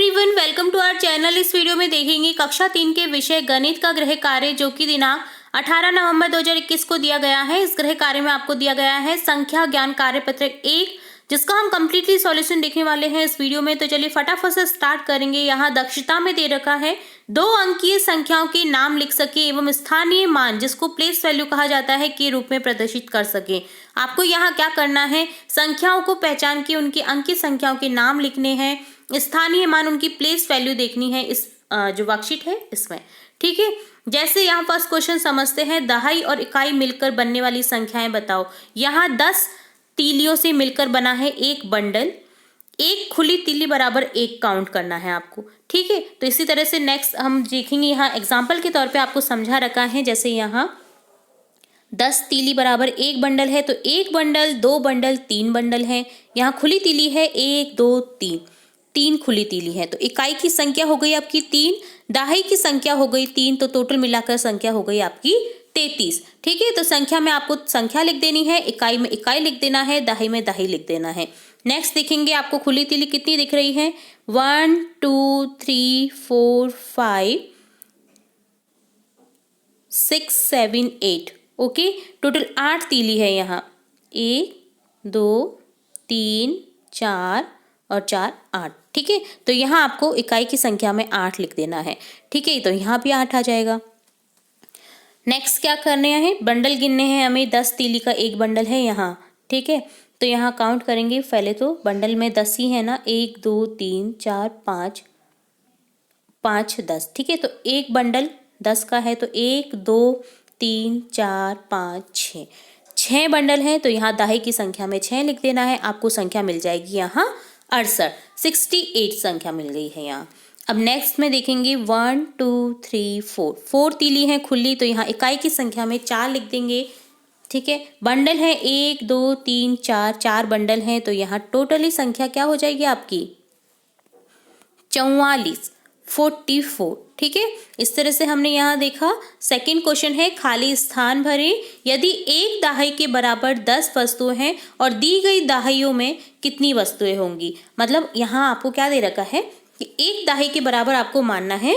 Everyone, welcome to our channel. इस video में देखेंगे कक्षा 3 के विषय गणित का गृह कार्य, जो कि दिनांक 18 नवंबर 2021 को दिया गया है। इस गृह कार्य में आपको दिया गया है संख्या ज्ञान कार्य पत्रक 1, जिसका हम कंप्लीटली सॉल्यूशन देखने वाले हैं इस वीडियो में। तो चलिए फटाफट से स्टार्ट करेंगे। यहाँ दक्षता में दे रखा है 2 अंकीय संख्याओं के नाम लिख सके एवं स्थानीय मान, जिसको प्लेस वैल्यू कहा जाता है, के रूप में प्रदर्शित कर सके। आपको यहाँ क्या करना है, संख्याओं को पहचान के उनकी अंकीय संख्याओं के नाम लिखने हैं, स्थानीय मान उनकी प्लेस वैल्यू देखनी है इस जो वर्कशीट है इसमें। ठीक है, जैसे यहाँ फर्स्ट क्वेश्चन समझते हैं, दहाई और इकाई मिलकर बनने वाली संख्याएं बताओ। यहाँ 10 तीलियों से मिलकर बना है एक बंडल। एक खुली तीली बराबर 1 काउंट करना है आपको। ठीक है, तो इसी तरह से नेक्स्ट हम देखेंगे। यहाँ एग्जाम्पल के तौर पे आपको समझा रखा है। जैसे यहाँ 10 तीली बराबर 1 बंडल है, तो 1 बंडल, 2 बंडल, 3 बंडल है। यहाँ खुली तीली है 1 2 3, 3 खुली तीली है। तो इकाई की संख्या हो गई आपकी 3, दहाई की संख्या हो गई 3, तो टोटल मिलाकर संख्या हो गई आपकी 33। ठीक है, तो संख्या में आपको संख्या लिख देनी है, इकाई में इकाई लिख देना है, दहाई में दहाई लिख देना है। नेक्स्ट देखेंगे आपको खुली तीली कितनी दिख रही है, 1 2 3 4 5 6 7 8। ओके, टोटल 8 तीली है यहाँ, 1 2 3 4 और 4 8। ठीक है, तो यहाँ आपको इकाई की संख्या में 8 लिख देना है। ठीक है, तो यहाँ भी 8 आ जाएगा। नेक्स्ट क्या करने हैं, बंडल गिनने हैं हमें। 10 तीली का एक बंडल है यहाँ। ठीक है, तो यहाँ काउंट करेंगे। पहले तो बंडल में 10 ही है ना, 1 2 3 4 5 5 10। ठीक है, तो एक बंडल 10 का है, तो 1 2 3 4 5 6 6 बंडल है, तो यहाँ दहाई की संख्या में 6 लिख देना है। आपको संख्या मिल जाएगी यहाँ 68, 68 संख्या मिल गई है यहाँ। अब नेक्स्ट में देखेंगे 1 2 3 4, 4 तीली है खुली, तो यहाँ इकाई की संख्या में 4 लिख देंगे। ठीक है, बंडल है 1 2 3 4, 4 बंडल हैं, तो यहाँ टोटली संख्या क्या हो जाएगी आपकी 44, 44। ठीक है, इस तरह से हमने यहाँ देखा। सेकंड क्वेश्चन है, खाली स्थान भरें। यदि एक दहाई के बराबर 10 वस्तुएं हैं और दी गई दहाइयों में कितनी वस्तुएं होंगी। मतलब यहाँ आपको क्या दे रखा है कि एक दहाई के बराबर आपको मानना है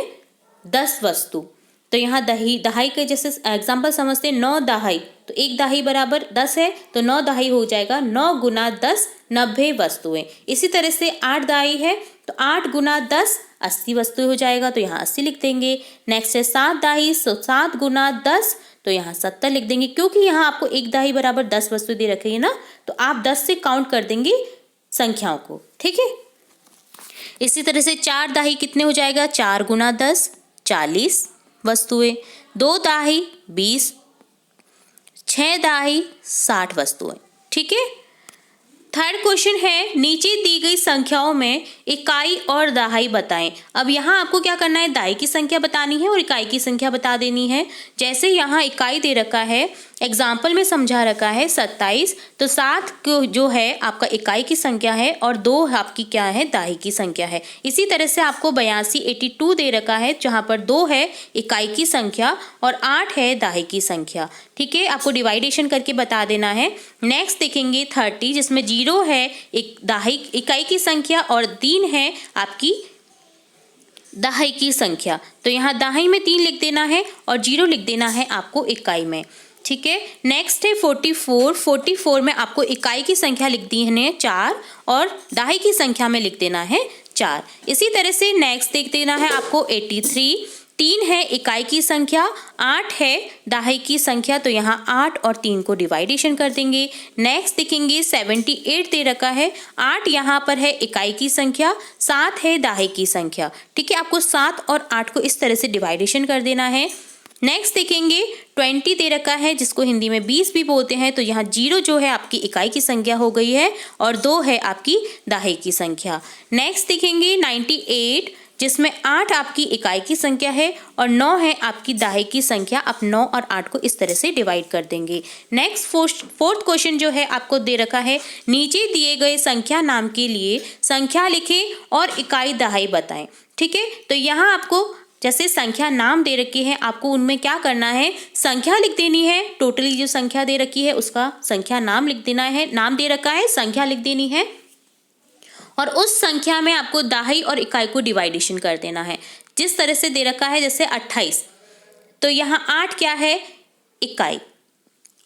10 वस्तु। तो यहाँ दहाई के जैसे एग्जाम्पल समझते हैं, 9 दहाई, तो एक दहाई बराबर 10 है, तो 9 दहाई हो जाएगा 9 गुना 10, 90 वस्तुएं। इसी तरह से 8 दहाई है, तो 8 गुना 10, 80 वस्तुएं हो जाएगा, तो यहाँ 80 लिख देंगे। नेक्स्ट है 7 दहाई, तो 7 गुना 10, तो यहाँ 70 लिख देंगे। क्योंकि यहाँ आपको एक दहाई बराबर 10 वस्तु दे रखी है ना, तो आप 10 से काउंट कर देंगे संख्याओं को। ठीक है, इसी तरह से 4 दहाई कितने हो जाएगा, 4 गुना 10, 40 वस्तुएं। 2 दहाई 20, 6 दहाई 60 वस्तुएं। ठीक है, थर्ड क्वेश्चन है, नीचे दी गई संख्याओं में इकाई और दहाई बताएं। अब यहाँ आपको क्या करना है, दहाई की संख्या बतानी है और इकाई की संख्या बता देनी है। जैसे यहाँ इकाई दे रखा है, एग्जाम्पल में समझा रखा है 27, तो 7 जो है आपका इकाई की संख्या है और 2 आपकी क्या है, दहाई की संख्या है। इसी तरह से आपको 82 82 दे रखा है, जहाँ पर 2 है इकाई की संख्या और 8 है दहाई की संख्या। ठीक है, आपको डिवाइडेशन करके बता देना है। नेक्स्ट देखेंगे 30, जिसमें 0 है एक दहाई इकाई की संख्या और 3 है आपकी दहाई की संख्या। तो यहाँ दहाई में 3 लिख देना है और 0 लिख देना है आपको इकाई में। ठीक है, नेक्स्ट है 44, 44 में आपको इकाई की संख्या लिख दी है 4 और दहाई की संख्या में लिख देना है 4। इसी तरह से नेक्स्ट देख देना है आपको 83, 3 है इकाई की संख्या, 8 है दहाई की संख्या, तो यहाँ 8 और 3 को डिवाइडेशन कर देंगे। नेक्स्ट देखेंगे 78 दे रखा है, 8 यहाँ पर है इकाई की संख्या, 7 है दहाई की संख्या। ठीक है, आपको 7 और 8 को इस तरह से डिवाइडेशन कर देना है। नेक्स्ट देखेंगे 20 दे रखा है, जिसको हिंदी में 20 भी बोलते हैं, तो यहाँ 0 जो है आपकी इकाई की संख्या हो गई है और 2 है आपकी दहाई की संख्या। नेक्स्ट देखेंगे 98, जिसमें 8 आपकी इकाई की संख्या है और 9 है आपकी दहाई की संख्या। आप 9 और 8 को इस तरह से डिवाइड कर देंगे। नेक्स्ट फोर्थ क्वेश्चन जो है आपको दे रखा है, नीचे दिए गए संख्या नाम के लिए संख्या लिखें और इकाई दहाई बताएं। ठीक है, तो यहाँ आपको जैसे संख्या नाम दे रखी है, आपको उनमें क्या करना है, संख्या लिख देनी है। टोटली जो संख्या दे रखी है उसका संख्या नाम लिख देना है, नाम दे रखा है, संख्या लिख देनी है और उस संख्या में आपको दहाई और इकाई को डिवाइडेशन कर देना है। जिस तरह से दे रखा है जैसे 28, तो यहाँ 8 क्या है, इकाई,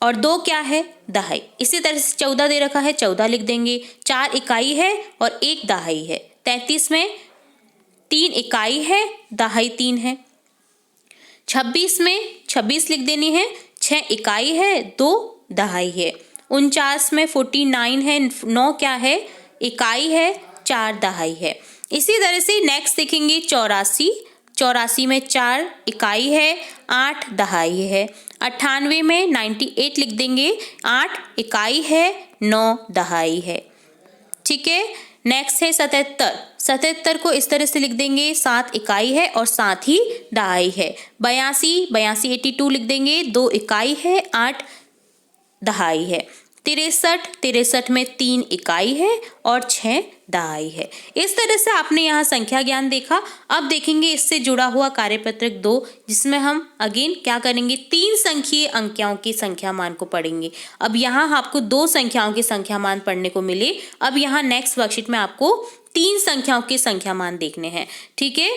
और 2 क्या है, दहाई। इसी तरह से 14 दे रखा है, 14 लिख देंगे, 4 इकाई है और 1 दहाई है। 33 में 3 इकाई है, दहाई 3 है। 26 में 26 लिख देनी है, 6 इकाई है, 2 दहाई है। 49 में 49 है, 9 क्या है, इकाई है, 4 दहाई है। इसी तरह से नेक्स्ट देखेंगे 84, 84 में 4 इकाई है, 8 दहाई है। 98 में 98 लिख देंगे, 8 इकाई है, 9 दहाई है। ठीक है, नेक्स्ट है 77, 77 को इस तरह से लिख देंगे, 7 इकाई है और 7 ही दहाई है। 82, 82 82 लिख देंगे, 2 इकाई है, 8 दहाई है। 63, 63 में 3 इकाई है और 6 दहाई है। इस तरह से आपने यहाँ संख्या ज्ञान देखा। अब देखेंगे इससे जुड़ा हुआ कार्यपत्रक 2, जिसमें हम अगेन क्या करेंगे, 3 संख्यीय अंकों की संख्या मान को पढ़ेंगे। अब यहाँ आपको 2 संख्याओं के संख्या मान पढ़ने को मिले। अब यहाँ नेक्स्ट वर्कशीट में आपको 3 संख्याओं के संख्या मान देखने हैं। ठीक है,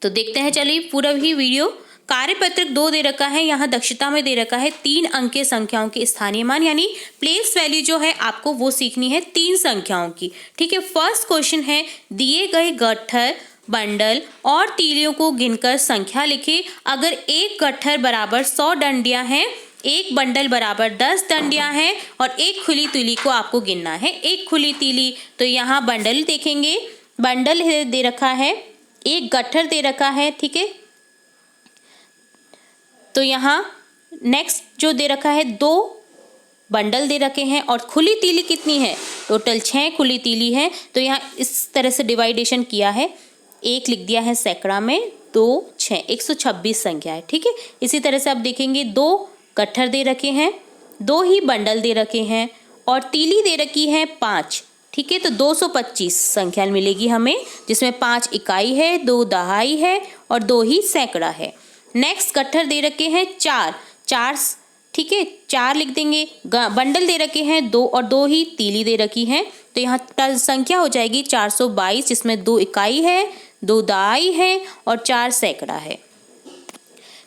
तो देखते हैं, चलिए पूरा ही वीडियो। कार्यपत्रक 2 दे रखा है, यहाँ दक्षता में दे रखा है 3 अंक के संख्याओं के स्थानीय मान, यानी प्लेस वैल्यू जो है आपको वो सीखनी है 3 संख्याओं की। ठीक है, फर्स्ट क्वेश्चन है, दिए गए गट्ठर, बंडल और तीलियों को गिनकर संख्या लिखें। अगर एक गट्ठर बराबर 100 डंडियां हैं, एक बंडल बराबर 10 डंडियां हैं और एक खुली तीली को आपको गिनना है। एक खुली तीली, तो यहाँ बंडल देखेंगे, बंडल दे रखा है, एक गट्ठर दे रखा है। ठीक है, तो यहाँ नेक्स्ट जो दे रखा है 2 बंडल दे रखे हैं और खुली तीली कितनी है, टोटल 6 खुली तीली है। तो यहाँ इस तरह से डिवाइडेशन किया है, 1 लिख दिया है सैकड़ा में, 2 6 126 संख्या है। ठीक है, इसी तरह से आप देखेंगे 2 गट्ठर दे रखे हैं, 2 ही बंडल दे रखे हैं और तीली दे रखी है 5। ठीक है, तो 225 संख्या मिलेगी हमें, जिसमें 5 इकाई है, 2 दहाई है और 2 ही सैकड़ा है। नेक्स्ट गट्ठर दे रखे हैं 4, 4 ठीक है, 4 लिख देंगे। बंडल दे रखे हैं 2 और 2 ही तीली दे रखी हैं, तो यहाँ संख्या हो जाएगी 422, जिसमें 2 इकाई है, 2 दहाई है और 4 सैकड़ा है।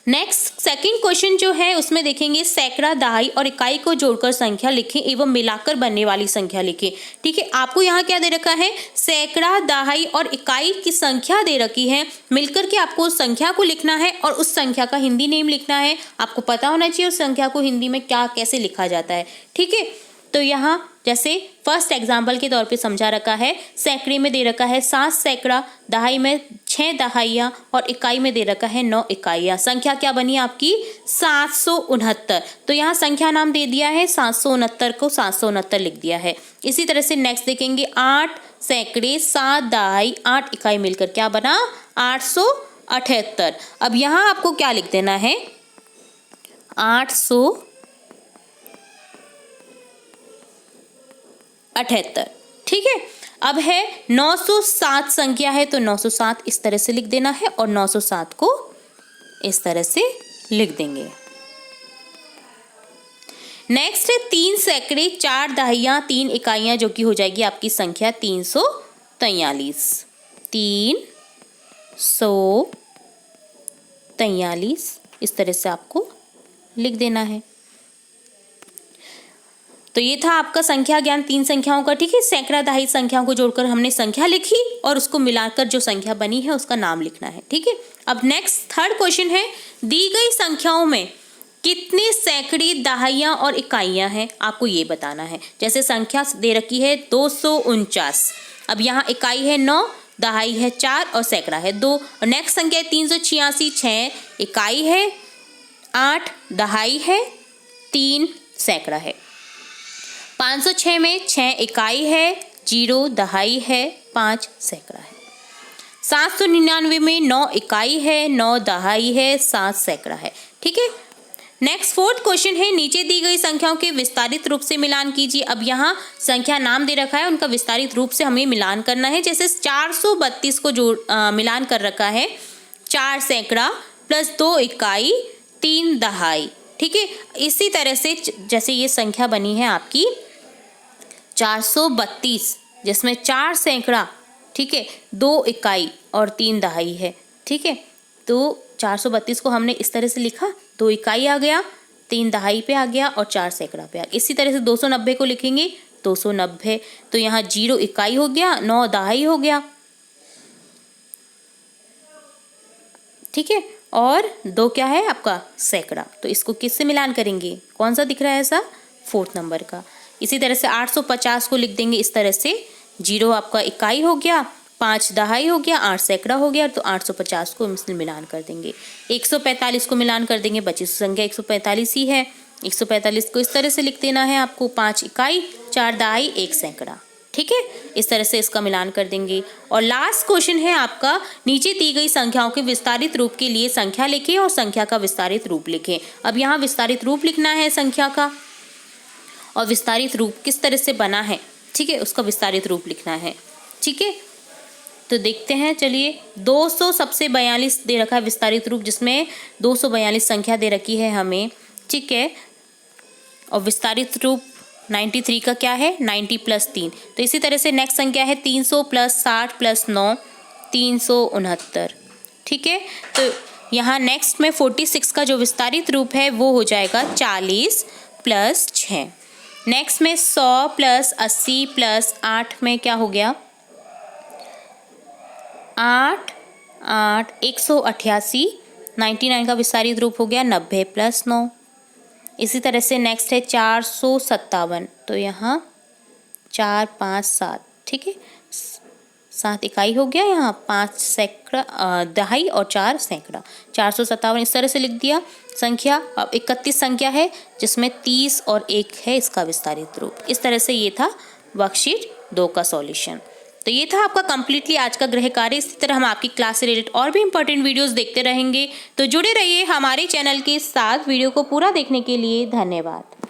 नेक्स्ट सेकंड क्वेश्चन जो है उसमें देखेंगे सैकड़ा, दहाई और इकाई को जोड़कर संख्या लिखें एवं मिलाकर बनने वाली संख्या लिखें। ठीक है, आपको यहाँ क्या दे रखा है, सैकड़ा, दहाई और इकाई की संख्या दे रखी है, मिलकर के आपको उस संख्या को लिखना है और उस संख्या का हिंदी नेम लिखना है। आपको पता होना चाहिए उस संख्या को हिंदी में क्या कैसे लिखा जाता है। ठीक है, तो यहाँ जैसे फर्स्ट एग्जाम्पल के तौर पे समझा रखा है, सैकड़े में दे रखा है 7 सैकड़ा, दहाई में 6 दहाइयाँ और इकाई में दे रखा है 9 इकाइयाँ। संख्या क्या बनी आपकी, 769। तो यहाँ संख्या नाम दे दिया है 769 को 769 लिख दिया है। इसी तरह से नेक्स्ट देखेंगे 8 सैकड़े, 7 दहाई, 8 इकाई मिलकर क्या बना, 878। अब यहाँ आपको क्या लिख देना है, 878। ठीक है, अब है 907 संख्या है, तो 907 इस तरह से लिख देना है और 907 को इस तरह से लिख देंगे। नेक्स्ट है 3 सैकड़े, 4 दहाइयाँ, 3 इकाइयाँ, जो कि हो जाएगी आपकी संख्या 343। 343 इस तरह से आपको लिख देना है। तो ये था आपका संख्या ज्ञान 3 संख्याओं का। ठीक है, सैकड़ा, दहाई संख्याओं को जोड़कर हमने संख्या लिखी और उसको मिलाकर जो संख्या बनी है उसका नाम लिखना है। ठीक है, अब नेक्स्ट थर्ड क्वेश्चन है, दी गई संख्याओं में कितने सैकड़े, दहाइयाँ और इकाइयाँ हैं, आपको ये बताना है। जैसे संख्या दे रखी है 249, अब यहाँ इकाई है 9, दहाई है 4 और सैकड़ा है 2। और नेक्स्ट संख्या है 386, 6 इकाई है, 8 दहाई है, 3 सैकड़ा है। 506 में 6 इकाई है, 0 दहाई है, 5 सैकड़ा है। 799 में 9 इकाई है, 9 दहाई है, 7 सैकड़ा है। ठीक है, नेक्स्ट फोर्थ क्वेश्चन है, नीचे दी गई संख्याओं के विस्तारित रूप से मिलान कीजिए। अब यहाँ संख्या नाम दे रखा है, उनका विस्तारित रूप से हमें मिलान करना है। जैसे 432 को मिलान कर रखा है, 4 सैकड़ा प्लस 2 इकाई, 3 दहाई। ठीक है, इसी तरह से जैसे ये संख्या बनी है आपकी 432, जिसमें 4 सैकड़ा, ठीक है, 2 इकाई और 3 दहाई है, ठीक है। तो 432 को हमने इस तरह से लिखा, 2 इकाई आ गया, 3 दहाई पे आ गया और 4 सैकड़ा पे आ गया। इसी तरह से 290 को लिखेंगे, 290, तो यहाँ 0 इकाई हो गया, 9 दहाई हो गया, ठीक है, और 2 क्या है आपका सैकड़ा। तो इसको किससे मिलान करेंगे, कौन सा दिख रहा है ऐसा, 4th नंबर का। इसी तरह से 850 को लिख देंगे इस तरह से, 0 आपका इकाई हो गया, 5 दहाई हो गया, 8 सैकड़ा हो गया, तो 850 को इसमें मिलान कर देंगे। 145 को मिलान कर देंगे, बची संख्या 145 ही है। 145 को इस तरह से लिख देना है आपको, 5 इकाई, 4 दहाई, 1 सैकड़ा, ठीक है। इस तरह से इसका मिलान कर देंगे। और लास्ट क्वेश्चन है आपका, नीचे दी गई संख्याओं के विस्तारित रूप के लिए संख्या लिखें और संख्या का विस्तारित रूप लिखें। अब यहाँ विस्तारित रूप लिखना है संख्या का, और विस्तारित रूप किस तरह से बना है, ठीक है, उसका विस्तारित रूप लिखना है, ठीक है। तो देखते हैं, चलिए 200 सबसे 42 दे रखा है विस्तारित रूप, जिसमें 242 संख्या दे रखी है हमें, ठीक है। और विस्तारित रूप 93 का क्या है, 90 + 3। तो इसी तरह से नेक्स्ट संख्या है 300 + 60 + 9, 369, ठीक है। तो यहाँ नेक्स्ट में 46 का जो विस्तारित रूप है वो हो जाएगा 40 + 6। नेक्स्ट में 100 + 80 + 8 में क्या हो गया, 8 8 188, 99 का विस्तारित रूप हो गया 90 + 9। इसी तरह से नेक्स्ट है 457, तो यहाँ 4 5 7, ठीक है, 7 इकाई हो गया, यहाँ 5 सैकड़ा दहाई और 4 सैकड़ा, 457 इस तरह से लिख दिया संख्या। अब 31 संख्या है जिसमें 30 और 1 है इसका विस्तारित रूप। इस तरह से ये था वर्कशीट 2 का सॉल्यूशन। तो ये था आपका कंप्लीटली आज का गृह कार्य। इसी तरह हम आपकी क्लास से रिलेटेड और भी इंपॉर्टेंट वीडियोस देखते रहेंगे, तो जुड़े रहिए हमारे चैनल के साथ। वीडियो को पूरा देखने के लिए धन्यवाद।